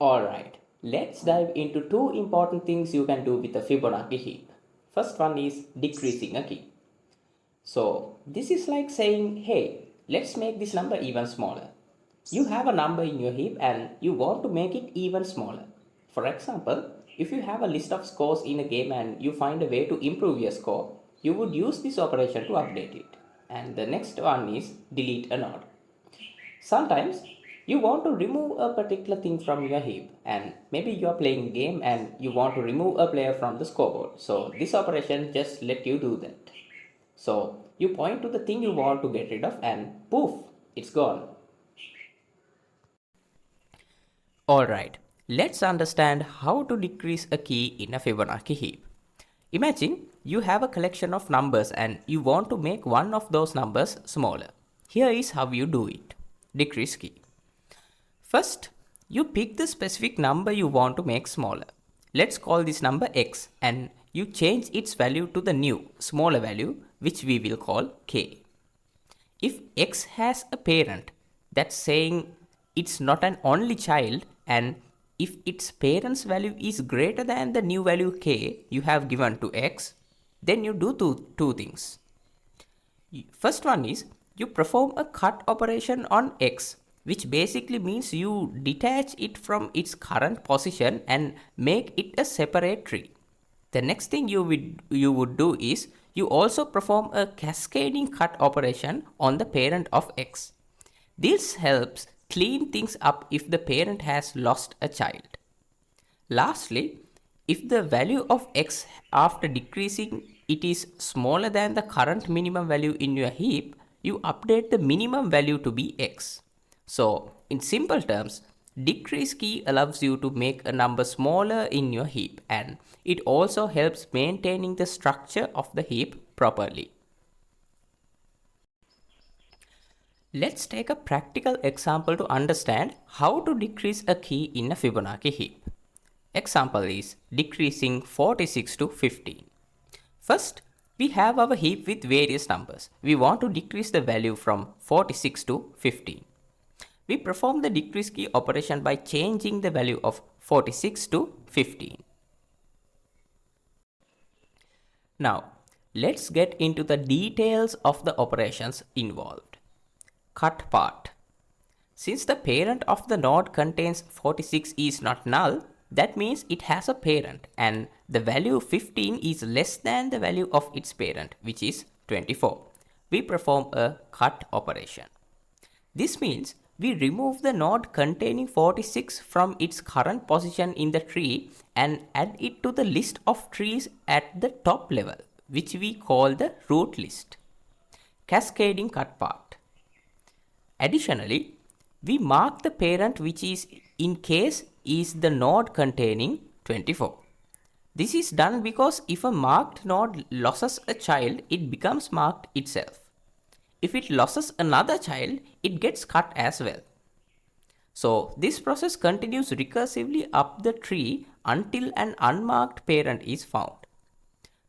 Alright, let's dive into two important things you can do with a Fibonacci heap. First one is decreasing a key. So this is like saying, hey, let's make this number even smaller. You have a number in your heap and you want to make it even smaller. For example, if you have a list of scores in a game and you find a way to improve your score, you would use this operation to update it. And the next one is delete a node. Sometimes you want to remove a particular thing from your heap, and maybe you are playing a game and you want to remove a player from the scoreboard. So this operation just let you do that. So you point to the thing you want to get rid of and poof, it's gone. Alright, let's understand how to decrease a key in a Fibonacci heap. Imagine you have a collection of numbers and you want to make one of those numbers smaller. Here is how you do it. Decrease key. First, you pick the specific number you want to make smaller. Let's call this number x and you change its value to the new, smaller value which we will call k. If x has a parent, that's saying it's not an only child, and if its parent's value is greater than the new value k you have given to x, then you do two things. First one is you perform a cut operation on x, which basically means you detach it from its current position and make it a separate tree. The next thing you would do is you also perform a cascading cut operation on the parent of x. This helps clean things up if the parent has lost a child. Lastly, if the value of x after decreasing it is smaller than the current minimum value in your heap, you update the minimum value to be x. So, in simple terms, decrease key allows you to make a number smaller in your heap, and it also helps maintaining the structure of the heap properly. Let's take a practical example to understand how to decrease a key in a Fibonacci heap. Example is decreasing 46 to 15. First, we have our heap with various numbers. We want to decrease the value from 46 to 15. We perform the decrease key operation by changing the value of 46 to 15. Now, let's get into the details of the operations involved. Cut part. Since the parent of the node contains 46 is not null, that means it has a parent and the value 15 is less than the value of its parent, which is 24. We perform a cut operation. This means we remove the node containing 46 from its current position in the tree and add it to the list of trees at the top level, which we call the root list. Cascading cut part. Additionally, we mark the parent which is in case is the node containing 24. This is done because if a marked node loses a child, it becomes marked itself. If it loses another child, it gets cut as well. So this process continues recursively up the tree until an unmarked parent is found.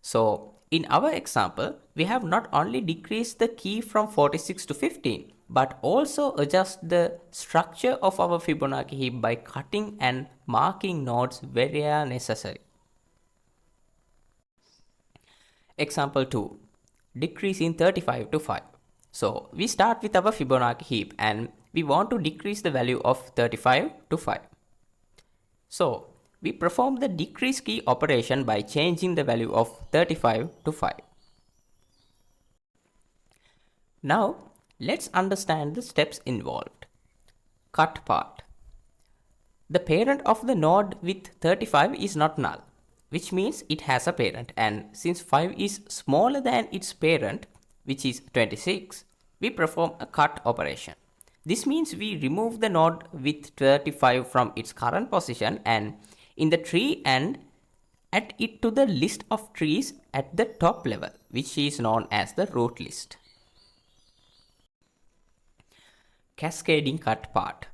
So in our example, we have not only decreased the key from 46 to 15, but also adjust the structure of our Fibonacci heap by cutting and marking nodes where necessary. Example 2. Decrease in 35 to 5. So we start with our Fibonacci heap and we want to decrease the value of 35 to 5. So we perform the decrease key operation by changing the value of 35 to 5. Now let's understand the steps involved. Cut part. The parent of the node with 35 is not null, which means it has a parent, and since 5 is smaller than its parent, which is 26, we perform a cut operation. This means we remove the node with 35 from its current position and in the tree and add it to the list of trees at the top level, which is known as the root list. Cascading cut part.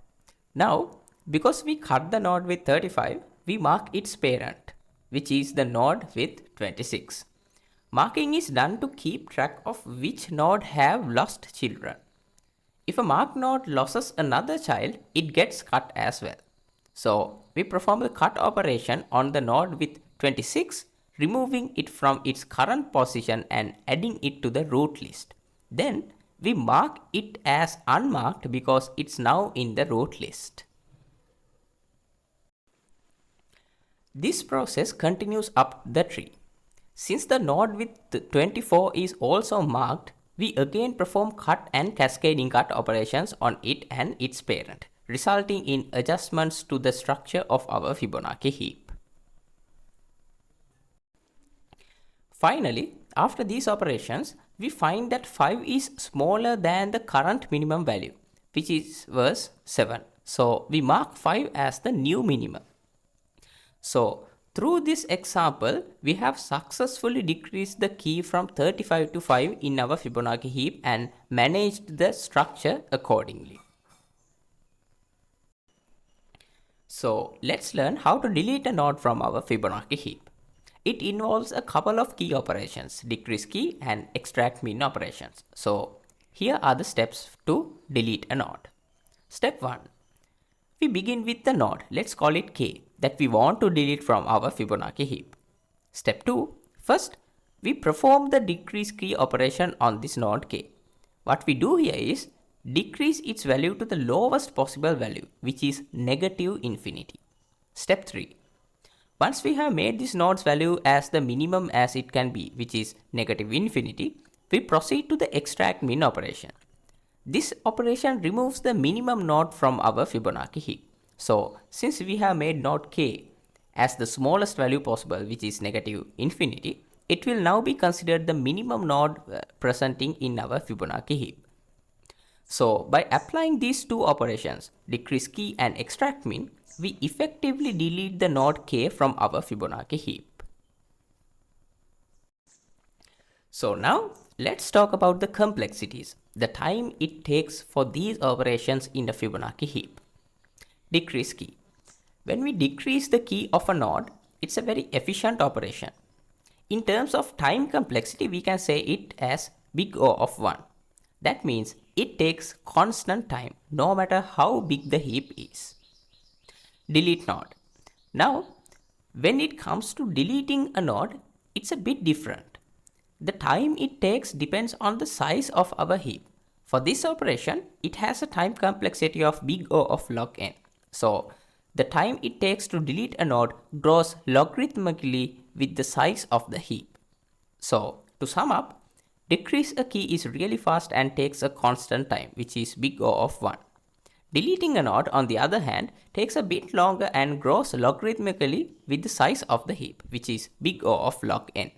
Now, because we cut the node with 35, we mark its parent, which is the node with 26. Marking is done to keep track of which node have lost children. If a marked node loses another child, it gets cut as well. So we perform the cut operation on the node with 26, removing it from its current position and adding it to the root list. Then we mark it as unmarked because it's now in the root list. This process continues up the tree. Since the node with 24 is also marked, we again perform cut and cascading cut operations on it and its parent, resulting in adjustments to the structure of our Fibonacci heap. Finally, after these operations, we find that 5 is smaller than the current minimum value, which was 7. So we mark 5 as the new minimum. So through this example, we have successfully decreased the key from 35 to 5 in our Fibonacci heap and managed the structure accordingly. So let's learn how to delete a node from our Fibonacci heap. It involves a couple of key operations, decrease key and extract min operations. So here are the steps to delete a node. Step 1. We begin with the node, let's call it k, that we want to delete from our Fibonacci heap. Step 2. First, we perform the decrease key operation on this node k. What we do here is decrease its value to the lowest possible value, which is negative infinity. Step 3. Once we have made this node's value as the minimum as it can be, which is negative infinity, we proceed to the extract min operation. This operation removes the minimum node from our Fibonacci heap. So since we have made node k as the smallest value possible, which is negative infinity, it will now be considered the minimum node presenting in our Fibonacci heap. So by applying these two operations, decrease key and extract min, we effectively delete the node k from our Fibonacci heap. So now let's talk about the complexities, the time it takes for these operations in the Fibonacci heap. Decrease key. When we decrease the key of a node, it's a very efficient operation. In terms of time complexity, we can say it as big O of 1. That means it takes constant time no matter how big the heap is. Delete node. Now, when it comes to deleting a node, it's a bit different. The time it takes depends on the size of our heap. For this operation, it has a time complexity of big O of log n. So, the time it takes to delete a node grows logarithmically with the size of the heap. So, to sum up, decrease a key is really fast and takes a constant time, which is big O of 1. Deleting a node, on the other hand, takes a bit longer and grows logarithmically with the size of the heap, which is big O of log n.